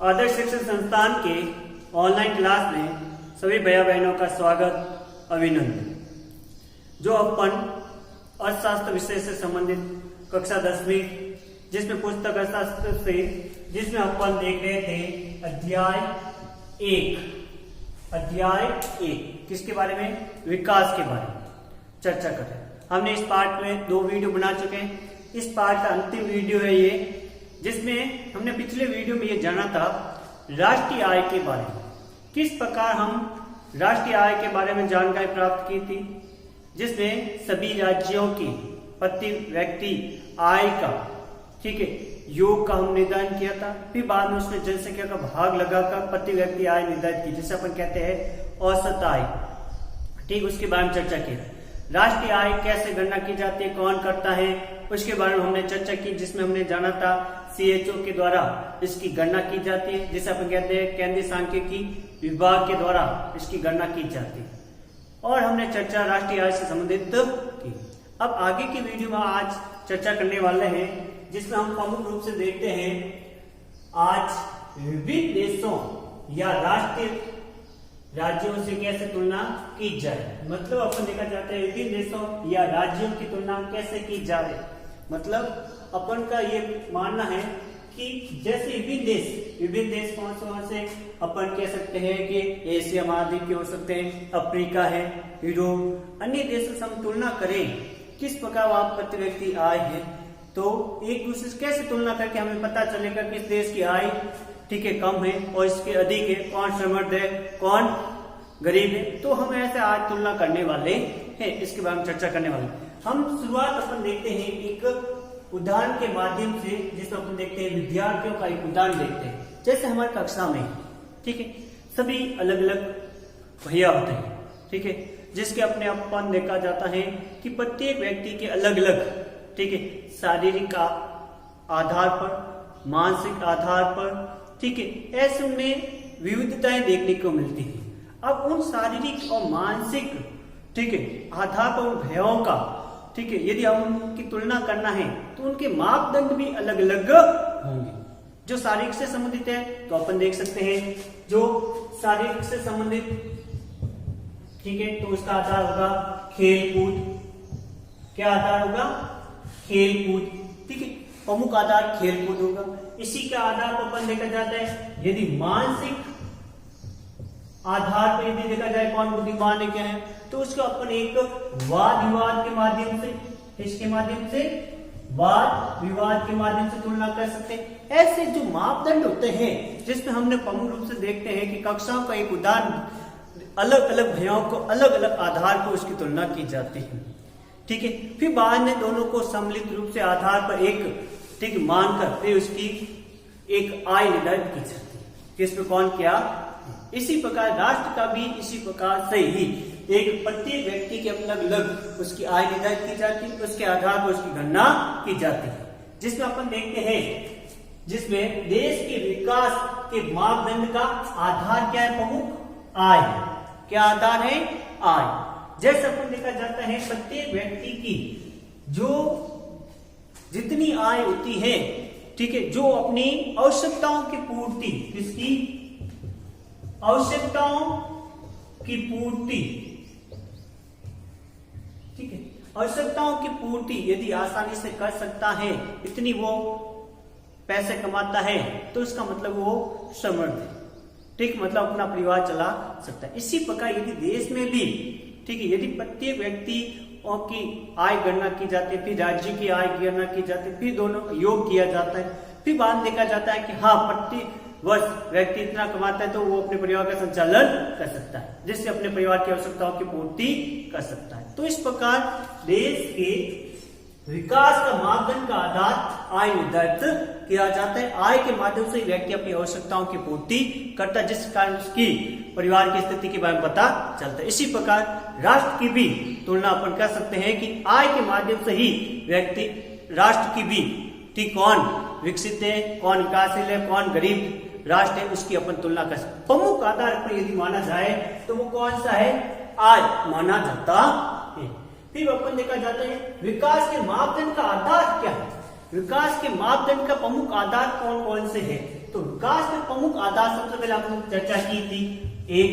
आदर्श शिक्षण संस्थान के ऑनलाइन क्लास में सभी भैया बहनों का स्वागत, अभिनंदन। जो अपन अर्थशास्त्र विषय से संबंधित कक्षा 10वीं जिसमें पुस्तक अर्थशास्त्र से जिसमें अपन देख रहे थे अध्याय एक किसके बारे में, विकास के बारे में चर्चा कर रहे हैं। हमने इस पार्ट में 2 वीडियो बना चुके हैं। इस पार्ट का अंतिम वीडियो है ये, जिसमें हमने पिछले वीडियो में ये जाना था राष्ट्रीय आय के बारे में, किस प्रकार हम राष्ट्रीय आय के बारे में जानकारी प्राप्त की थी, जिसमें सभी राज्यों की प्रति व्यक्ति आय का योग का हम निर्धारण किया था। फिर बाद में उसमें जनसंख्या का भाग लगाकर प्रति व्यक्ति आय निर्धारित की, जिसे अपन कहते हैं औसत आय। उसके बारे में चर्चा की। राष्ट्रीय आय कैसे गणना की जाती है, कौन करता है, उसके बारे में हमने चर्चा की, जिसमें हमने जाना था CHO के द्वारा इसकी गणना की जाती है, जिसे अपन कहते हैं केंद्रीय सांख्यिकी विभाग के द्वारा इसकी गणना की जाती है। और हमने चर्चा राष्ट्रीय आय से संबंधित की। अब आगे की वीडियो में आज चर्चा करने वाले हैं, जिसमें हम प्रमुख रूप से देखते हैं आज विभिन्न देशों या राष्ट्रीय राज्यों से कैसे तुलना की जाए। मतलब अपन देखा जाता है विभिन्न देशों या राज्यों की तुलना कैसे की जाए। मतलब अपन का ये मानना है कि जैसे विभिन्न देश कौन से अपन कह सकते हैं कि एशिया महाद्वीप के हो सकते हैं, अफ्रीका है, यूरोप, अन्य देशों से हम तुलना करें किस प्रकार वहां प्रति व्यक्ति आय है, तो एक दूसरे से कैसे तुलना करके हमें पता चलेगा किस देश की आय कम है और इसके अधिक है, कौन समृद्ध है, कौन गरीब है। तो हम ऐसे आज तुलना करने वाले हैं, इसके बारे में चर्चा करने वाले। हम शुरुआत अपन देखते हैं एक उदाहरण के माध्यम से, जिसमें अपन देखते हैं विद्यार्थियों का एक उदाहरण देखते हैं। जैसे हमारी कक्षा में सभी अलग अलग भैया होते हैं, जिसके अपने अपन देखा जाता है कि प्रत्येक व्यक्ति के अलग अलग शारीरिक आधार पर, मानसिक आधार पर ऐसे उनमें विविधताएं देखने को मिलती है। अब उन शारीरिक और मानसिक आधार पर उन भैयाओं का यदि हम उनकी तुलना करना है तो उनके मापदंड भी अलग अलग होंगे। जो शारीरिक से संबंधित है तो अपन देख सकते हैं जो शारीरिक से संबंधित तो उसका आधार होगा खेल कूद। क्या आधार होगा? खेल कूद। प्रमुख आधार खेल कूद होगा। इसी के आधार पर अपन देखा जाता है यदि मानसिक आधार पर यदि देखा जाए कौन बुद्धिमान है क्या है, तो उसको अपन एक वाद विवाद के माध्यम से, इसके माध्यम से वाद विवाद के माध्यम से तुलना कर सकते हैं। ऐसे जो मापदंड होते हैं, जिसमें हमने प्रमुख रूप से देखते हैं कि कक्षाओं का एक उदाहरण अलग अलग भैयाओं को अलग अलग आधार पर उसकी तुलना की जाती है। फिर बाद में दोनों को सम्मिलित रूप से आधार पर एक मानकर फिर उसकी एक आय निर्धारित की जाती है, जिसमें कौन क्या। इसी प्रकार राष्ट्र का भी इसी प्रकार से ही एक प्रत्येक व्यक्ति के अलग अलग उसकी आय निर्धारित की जाती है, उसके आधार पर उसकी गणना की जाती है। जिसमें अपन देखते हैं जिसमें देश के विकास के मापदंड का आधार क्या है? प्रमुख आय। क्या आधार है? आय। जैसे अपन देखा जाता है प्रत्येक व्यक्ति की जो जितनी आय होती है, जो अपनी आवश्यकताओं की पूर्ति, किसकी आवश्यकताओं की पूर्ति, आवश्यकताओं की पूर्ति यदि आसानी से कर सकता है, इतनी वो पैसे कमाता है, तो इसका मतलब वो समृद्ध है। मतलब अपना परिवार चला सकता है। इसी प्रकार यदि देश में भी यदि प्रत्येक व्यक्ति की आय गणना की जाती है, फिर राज्य की आय गणना की जाती है, फिर दोनों योग किया जाता है, फिर बाद देखा जाता है कि हाँ प्रति वर्ष व्यक्ति इतना कमाता है तो वो अपने परिवार का संचालन कर सकता है, जिससे अपने परिवार की आवश्यकताओं की पूर्ति कर सकता है। तो इस प्रकार देश के विकास का मापदंड का आधार आय निर्धारित किया जाता है। आय के माध्यम से व्यक्ति अपनी आवश्यकताओं की पूर्ति करता है, जिस कारण उसकी परिवार की स्थिति के बारे में पता चलता है। इसी प्रकार राष्ट्र की भी तुलना अपन कर सकते हैं कि आय के माध्यम से ही व्यक्ति राष्ट्र की भी कौन विकसित है, कौन विकासशील है, कौन गरीब राष्ट्र है, उसकी अपन तुलना कर सकते। प्रमुख आधार पर यदि माना जाए तो वो कौन सा है? आय माना जाता है। फिर अपन देखा जाता है विकास के मापदंड का आधार क्या है। विकास के मापदंड का प्रमुख आधार कौन कौन से है, तो विकास के प्रमुख आधार सबसे पहले आपने चर्चा की थी, एक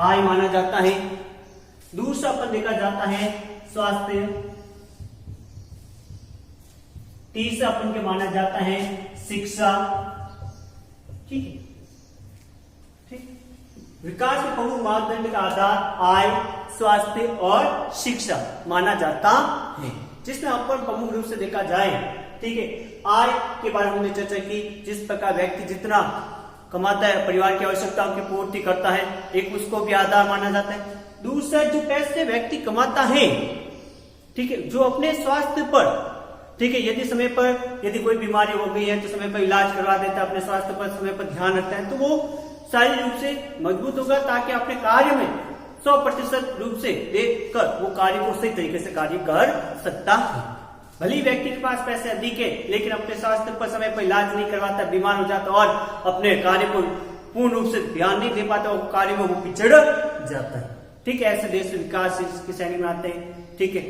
आय माना जाता है, दूसरा अपन देखा जाता है स्वास्थ्य, तीसरा अपन के माना जाता है शिक्षा। ठीक है, ठीक। विकास के प्रमुख मापदंड का आधार आय, स्वास्थ्य और शिक्षा माना जाता है, जिसमें अपन प्रमुख रूप से देखा जाए, ठीक है, आय के बारे में हमने चर्चा की, जिस प्रकार व्यक्ति जितना कमाता है परिवार की आवश्यकताओं की पूर्ति करता है, एक उसको भी आधार माना जाता है। दूसरा, जो पैसे व्यक्ति कमाता है, ठीक है, जो अपने स्वास्थ्य पर, ठीक है, यदि समय पर यदि कोई बीमारी हो गई है तो समय पर इलाज करवा देता है, अपने स्वास्थ्य पर समय पर ध्यान रखता है, तो वो शारीरिक रूप से मजबूत होगा, ताकि अपने कार्य में 100% रूप से देखकर वो कार्य को सही तरीके से कार्य कर सकता है। भले ही व्यक्ति के पास पैसे अधिक है, लेकिन अपने स्वास्थ्य पर समय पर इलाज नहीं करवाता, बीमार हो जाता और अपने कार्य को पूर्ण रूप से ध्यान नहीं दे पाता, और कार्य में वो पिछड़ जाता है। ठीक है, ऐसे देश विकास की श्रेणी में आते हैं। ठीक है,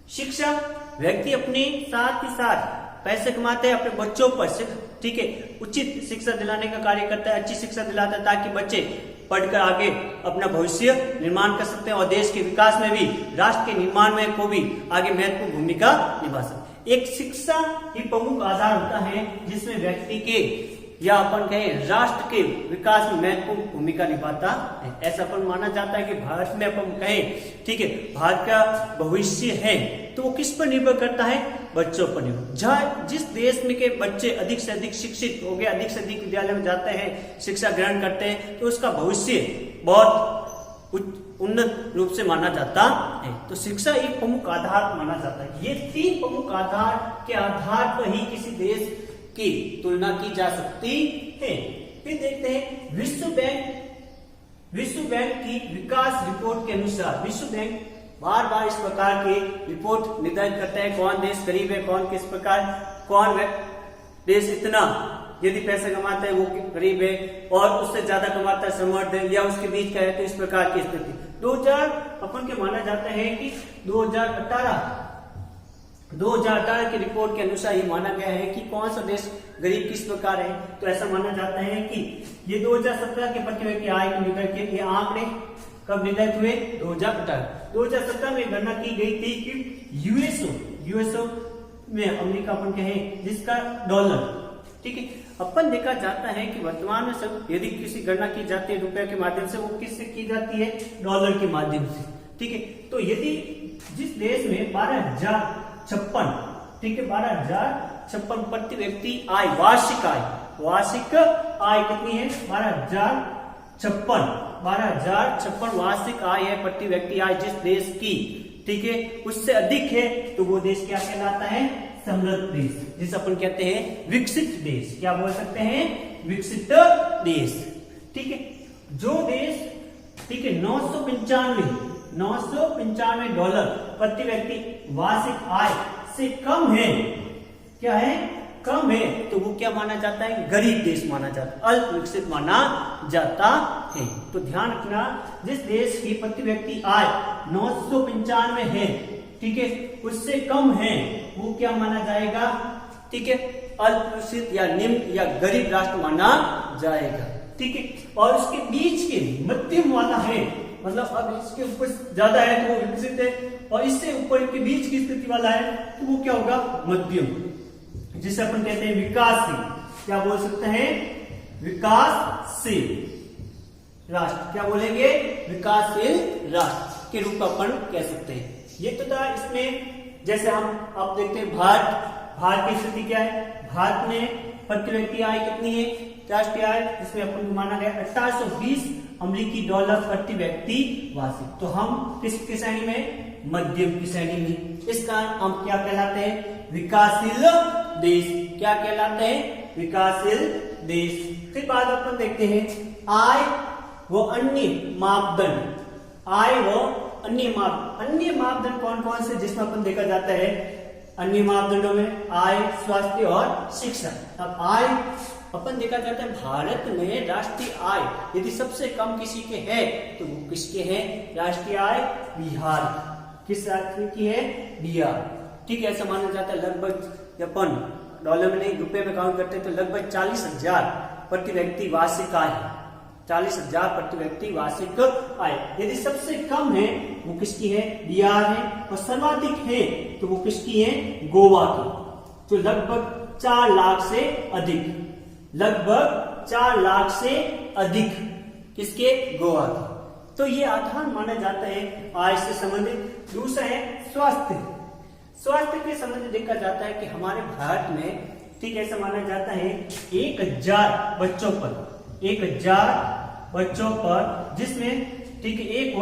शिक्षा, व्यक्ति अपने साथ ही साथ पैसे कमाते हैं, अपने बच्चों पर, ठीक है, उचित शिक्षा दिलाने का कार्य करता है, अच्छी शिक्षा दिलाता है, ताकि बच्चे पढ़कर आगे अपना भविष्य निर्माण कर सकते हैं और देश के विकास में भी, राष्ट्र के निर्माण में को भी आगे महत्वपूर्ण भूमिका निभा सकते हैं। एक शिक्षा ही प्रमुख आधार होता है जिसमें व्यक्ति के या अपन कहें राष्ट्र के विकास में महत्वपूर्ण भूमिका निभाता है। ऐसा अपन माना जाता है कि भारत में अपन कहें, ठीक है, भारत का भविष्य है तो वो किस पर निर्भर करता है? बच्चों पर निर्भर। जहाँ जिस देश में के बच्चे अधिक से अधिक शिक्षित हो गए, अधिक से अधिक विद्यालय में जाते हैं, शिक्षा ग्रहण करते हैं, तो उसका भविष्य बहुत उन्नत रूप से माना जाता है। तो शिक्षा एक प्रमुख आधार माना जाता है। ये 3 प्रमुख आधार के आधार पर ही किसी देश की तुलना की जा सकती है। फिर देखते हैं विश्व बैंक की विकास रिपोर्ट के अनुसार, विश्व बैंक बार बार इस प्रकार के रिपोर्ट निर्धारित करते हैं, कौन देश गरीब है, कौन किस प्रकार, कौन देश इतना यदि पैसा कमाता है वो गरीब है और उससे ज्यादा कमाता है समृद्ध है, या उसके बीच का है, तो इस प्रकार की स्थिति 2000 अपन के माना जाता है कि 2018 की रिपोर्ट के अनुसार ये माना गया है कि कौन सा देश गरीब किस प्रकार है। तो ऐसा माना जाता है कि ये 2017 के प्रति व्यक्ति आय को लेकर के ये आंकड़े कब निर्धारित हुए? 2017 में गणना की गई थी कि यूएसओ में अमेरिका अपन कहे जिसका डॉलर, ठीक है, अपन देखा जाता है कि वर्तमान में सब यदि किसी गणना की जाती है रुपए के माध्यम से, वो किससे की जाती है? डॉलर के माध्यम से। ठीक है, तो यदि जिस देश में 12,056, ठीक है, 12,056 प्रति व्यक्ति आय, वार्षिक आय कितनी है? 12,056 वार्षिक आय है, प्रति व्यक्ति आय जिस देश की, ठीक है, उससे अधिक है तो वो देश क्या कहलाता है? समृद्ध देश, जिसे अपन कहते हैं विकसित देश। क्या बोल सकते हैं? विकसित देश। ठीक है, जो देश, ठीक है, 995 डॉलर प्रति व्यक्ति वार्षिक आय से कम है, क्या है? कम है, तो वो क्या माना जाता है? गरीब देश माना जाता है, अल्प विकसित माना जाता है। तो ध्यान रखना, जिस देश की प्रति व्यक्ति आय 995 है, ठीक है, उससे कम है, वो क्या माना जाएगा? ठीक है, अल्प विकसित या निम्न या गरीब राष्ट्र माना जाएगा। ठीक है, और उसके बीच के मध्यम वाला है, मतलब अब इसके ऊपर ज्यादा है तो वो विकसित है, और इससे ऊपर के बीच की स्थिति वाला है तो वो क्या होगा? मध्यम, जिसे अपन कहते हैं विकासशील। क्या बोल सकते हैं? विकासशील राष्ट्र। क्या बोलेंगे? विकासशील राष्ट्र के रूप में अपन कह सकते हैं। ये तो था इसमें, जैसे हम अब देखते हैं भारत की स्थिति क्या है। भारत में प्रति व्यक्ति आय कितनी है? राष्ट्रीय आय, जिसमें अपन को माना गया 1820 अमेरिकी डॉलर प्रति व्यक्ति वार्षिक। तो हम किसकी श्रेणी में? मध्यम की श्रेणी में। इस कारण हम क्या कहलाते हैं? विकासशील देश। क्या कहलाते हैं? विकासशील देश। फिर बाद अपन देखते हैं आय व अन्य मापदंड। अन्य मापदंड कौन कौन से, जिसमें अपन देखा जाता है अन्य मापदंडों में आय, स्वास्थ्य और शिक्षा। अब आय अपन देखा जाता है भारत में राष्ट्रीय आय यदि सबसे कम किसी के है तो वो किसके है? राष्ट्रीय आय बिहार। किस राज्य की है? बिहार। ठीक है, ऐसा माना जाता है लगभग अपन डॉलर में नहीं रुपए में काउंट करते हैं तो लगभग 40,000 प्रति व्यक्ति वार्षिक आय, 40,000 प्रति व्यक्ति वार्षिक आय। यदि सबसे कम है वो किसकी है, बिहार है, और सर्वाधिक है तो वो किसकी है, गोवा की, तो लगभग 4 लाख से अधिक, लगभग 4 लाख से अधिक किसके, गोवा के। तो ये आधार माना जाता है आय से संबंधित। दूसरा है स्वास्थ्य। स्वास्थ्य के संबंध देखा जाता है कि हमारे भारत में ठीक ऐसा माना जाता है 1,000 बच्चों पर, 1,000 बच्चों पर, जिसमें ठीक है एक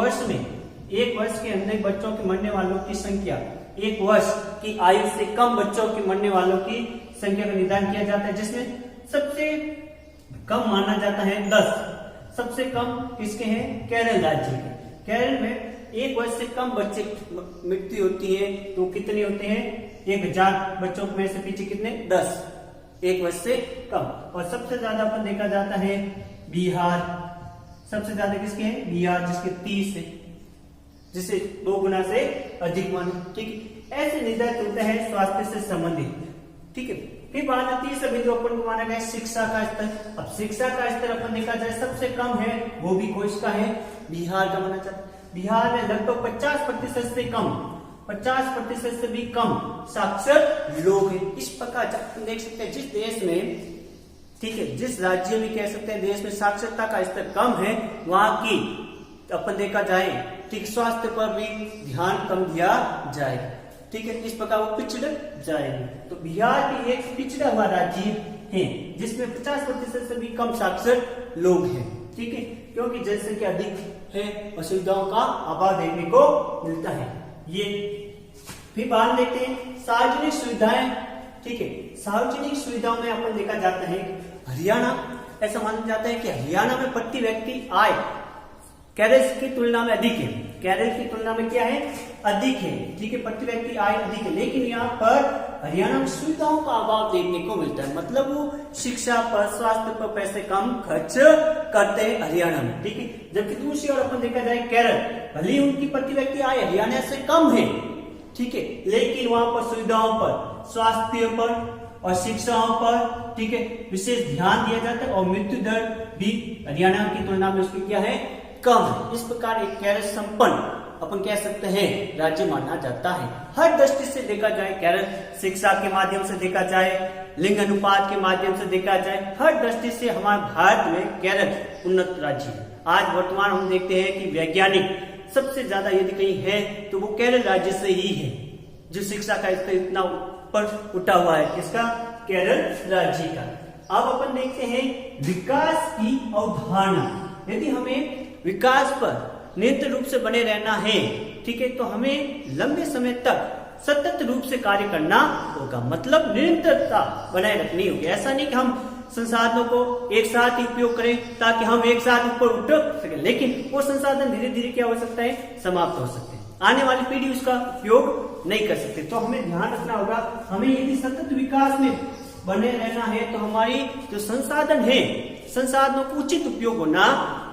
वर्ष के अंदर बच्चों के मरने वालों की संख्या, एक वर्ष की आयु से कम बच्चों के मरने वालों की संख्या का निदान किया जाता है, जिसमें सबसे कम माना जाता है 10। सबसे कम किसके हैं, केरल राज्य के। केरल में एक वर्ष से कम बच्चे मृत्यु होती है तो कितने होते हैं, 1,000 बच्चों में से पीछे कितने, 10, एक वर्ष से कम। और सबसे ज्यादा अपन देखा जाता है बिहार, सबसे ज्यादा किसके हैं, बिहार, जिसके 30 है, जिसे 2 गुना से अधिक माना। ठीक है, ऐसे निर्धारित होता है स्वास्थ्य से संबंधित। ठीक है, फिर बात आती है सभी अपन को माना गया शिक्षा का स्तर। अब शिक्षा का स्तर अपन देखा जाए सबसे कम है वो भी किसका है, बिहार का माना जाता है। बिहार में लगभग 50% से कम, 50% से भी कम साक्षर लोग हैं। इस प्रकार अपन देख सकते हैं जिस देश में, ठीक है, जिस राज्य में कह सकते हैं देश में साक्षरता का स्तर कम है, वहां की अपन देखा जाए ठीक स्वास्थ्य पर भी ध्यान कम दिया जाएगा। ठीक है, इस प्रकार वो पिछड़ जाएंगे। तो बिहार भी एक पिछड़ा हुआ राज्य है जिसमें 50% से भी कम साक्षर लोग हैं। ठीक है, क्योंकि जनसंख्या अधिक है और सुविधाओं का अभाव देखने को मिलता है। ये फिर बात देखते हैं सार्वजनिक सुविधाएं। ठीक है, सार्वजनिक सुविधाओं में अपन देखा जाता है हरियाणा, ऐसा माना जाता है कि हरियाणा में प्रति व्यक्ति आय केरल की तुलना में अधिक है, केरल की तुलना में क्या है, अधिक है। ठीक है, प्रति व्यक्ति आय अधिक है, लेकिन यहाँ पर हरियाणा में सुविधाओं का अभाव देखने को मिलता है, मतलब वो शिक्षा पर, स्वास्थ्य पर पैसे कम खर्च करते हैं हरियाणा में। ठीक है, जबकि दूसरी ओर अपन देखा जाए केरल, भले ही उनकी प्रति व्यक्ति आय हरियाणा से कम है, ठीक है, लेकिन वहां पर सुविधाओं पर, स्वास्थ्य पर और शिक्षाओं पर, ठीक है, विशेष ध्यान दिया जाता है और मृत्यु दर भी हरियाणा की तुलना में उसकी क्या है, कम है। इस प्रकार एक केरल संपन्न अपन कह सकते हैं राज्य माना जाता है। हर दृष्टि से देखा जाए केरल, शिक्षा के माध्यम से देखा जाए, लिंग अनुपात के माध्यम से देखा जाए, हर दृष्टि से हमारे भारत में केरल उन्नत राज्य है। आज वर्तमान हम देखते हैं कि वैज्ञानिक सबसे ज्यादा यदि कहीं है तो वो केरल राज्य से ही है, जो शिक्षा का स्तर इतना ऊपर उठा हुआ है, किसका, केरल राज्य का। अब अपन देखते हैं विकास की अवधारणा। यदि हमें विकास पर निरंतर रूप से बने रहना है, ठीक है, तो हमें लंबे समय तक सतत रूप से कार्य करना होगा, मतलब निरंतरता बनाए रखनी होगी। ऐसा नहीं कि हम संसाधनों को एक साथ ही उपयोग करें ताकि हम एक साथ ऊपर उठ सके, लेकिन वो संसाधन धीरे धीरे क्या हो सकता है, समाप्त हो सकते हैं, आने वाली पीढ़ी उसका उपयोग नहीं कर सकते। तो हमें ध्यान रखना होगा, हमें यदि सतत विकास में बने रहना है तो हमारी जो संसाधन है, संसाधनों को उचित उपयोग होना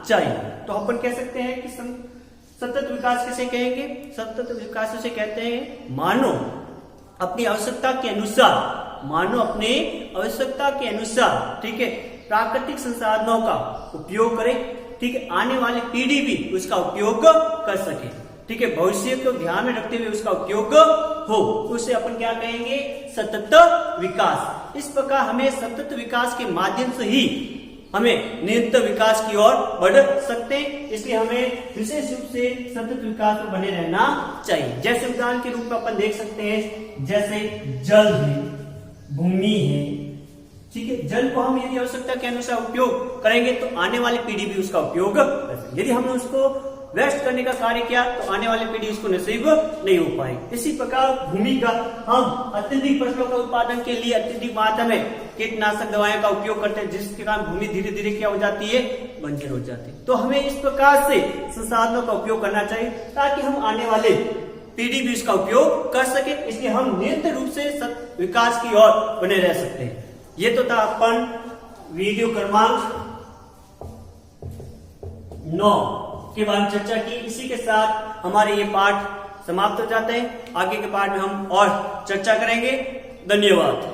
चाहिए। तो अपन कह सकते हैं कि सतत विकास किसे कहेंगे, सतत विकास उसे कहते हैं मानव अपनी आवश्यकता के अनुसार, मानव अपने आवश्यकता के अनुसार, ठीक है, प्राकृतिक संसाधनों का उपयोग करे, ठीक है, आने वाली पीढ़ी भी उसका उपयोग कर सके, ठीक है, भविष्य को ध्यान में रखते हुए उसका उपयोग हो, तो उसे अपन क्या कहेंगे, सतत विकास। इस प्रकार हमें सतत विकास के माध्यम से ही हमें निरंतर विकास की ओर बढ़ सकते हैं, इसलिए हमें विशेष रूप से सतत विकास में बने रहना चाहिए। जैसे उदाहरण के रूप में अपन देख सकते हैं, जैसे जल है, भूमि है, ठीक है, जल को हम यदि आवश्यकता के अनुसार उपयोग करेंगे तो आने वाली पीढ़ी भी उसका उपयोग कर सके। यदि हमने उसको वेस्ट करने का कार्य किया तो आने वाली पीढ़ी उसको नसीब नहीं हो पाएगी। इसी प्रकार भूमि का हम अत्यधिक फसलों का उत्पादन के लिए अत्यधिक मात्रा में कीटनाशक दवाओं का उपयोग करते हैं, जिसके कारण भूमि धीरे धीरे क्या हो जाती है, बंजर हो जाती है। तो हमें इस प्रकार से संसाधनों का उपयोग करना चाहिए ताकि हम आने वाले पीढ़ी भी इसका उपयोग कर सके, इसलिए हम निरंतर रूप से विकास की ओर बने रह सकते हैं। ये तो था अपन वीडियो क्रमांक 9 के बारे में चर्चा की। इसी के साथ हमारे ये पाठ समाप्त हो जाते हैं। आगे के पाठ में हम और चर्चा करेंगे। धन्यवाद।